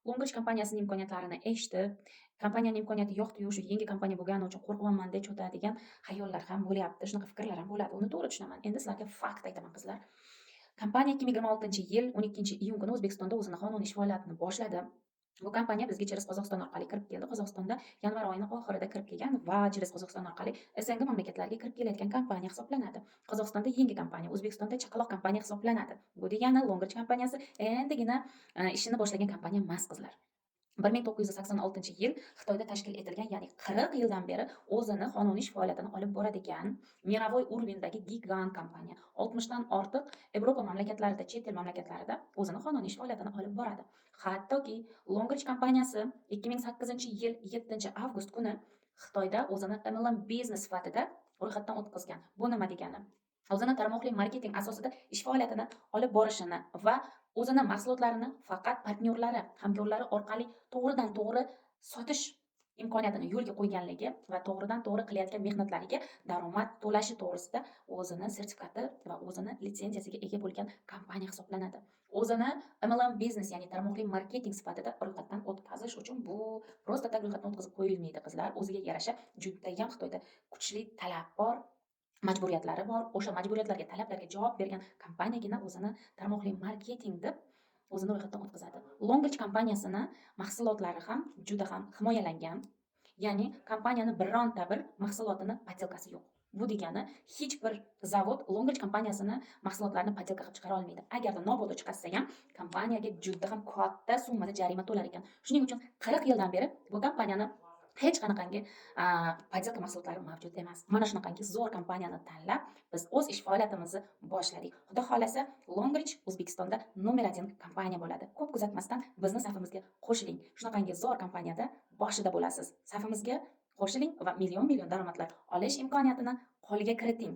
Longrich kompaniyasining imkoniyatlarini eshitib, kompaniyani imkoniyati yo'q-yu, shu yangi kompaniya bo'lgani uchun qo'rqyapman deb cho'tadigan xayollar ham bo'lyapti. Shunaqa fikrlar ham bo'ladi. Uni to'g'ri tushunaman. Endi sizlarga fakt aytaman qizlar. Kompaniya 2026-yil 12-iyun kuni O'zbekistonda o'zini qonuniy ish faoliyatini boshladi. Bu kompaniya bizga через Qozog'iston orqali kirib keldi. Qozog'istonda yanvar oyining oxirida kirib kelgan va через Qozog'iston orqali SNG mamlakatlarga kirib kelayotgan kompaniya hisoblanadi. Qozog'istonda yangi kompaniya, O'zbekistonda chaqaloq kompaniya hisoblanadi. Bu degani Longrich kompaniyasi endigina ishini boshlagan kompaniya emas qizlar. 1986-yil Xitoyda tashkil etilgan, ya'ni 40 yildan beri o'zini qonuniy ish faoliyatini olib boradigan mировой уровеньdagi gigant kompaniya. 60 dan ortiq Yevropa mamlakatlarida, chet el mamlakatlarida o'zini qonuniy ish faoliyatini olib boradi. Hattoki Longrich kompaniyasi 2008-yil 7-avgust kuni Xitoyda o'zini MLM biznes sifatida ro'yxatdan o'tkazgan. Bu nima degani? O'zini tarmoqli marketing asosida ish faoliyatini olib borishini va o'zini mahsulotlarini faqat partnyorlari, hamkorlari orqali to'g'ridan to'g'ri sotish imkoniyatini yo'lga qo'yganligi va to'g'ridan to'g'ri qilayotgan mehnatlariga daromad to'lashi to'g'risida o'zini sertifikati va o'zini litsenziyasiga ega bo'lgan kompaniya hisoblanadi. O'zini MLM biznes, ya'ni tarmoqli marketing sifatida ro'yxatdan o'tkazish uchun bu просто tak ro'yxatdan o'tkazib qo'yilmaydi qizlar. O'ziga yarasha judayam Xitoyda kuchli talab bor, majburiyatlari bor. O'sha majburiyatlarga, talablarga javob bergan kompaniyagina o'zini tarmoqli marketing deb o'zini ro'yxatdan o'tkazadi. Longrich kompaniyasini mahsulotlari ham juda ham himoyalangan. Ya'ni kompaniyani bironta bir mahsulotini potelkasi yo'q. Bu degani hech bir zavod Longrich kompaniyasini mahsulotlarini potelka qilib chiqara olmaydi. Agarda nobud chiqarsa ham kompaniyaga juda ham katta summada jarima to'lar ekan. Shuning uchun 40 yildan beri bu kompaniyani hech qanaqangi podelka mahsulotlari mavjud emas. Mana shunaqangi zo'r kompaniyani tanlab biz o'z ish faoliyatimizni boshladik. Xudo xolasa Longrich O'zbekistonda nomer 1 kompaniya bo'ladi. Ko'p kuzatmasdan bizni safimizga qo'shiling. Shunaqangi zo'r kompaniyada boshida bo'lasiz. Safimizga qo'shiling va million daromadlar olish imkoniyatini qo'lga kiriting.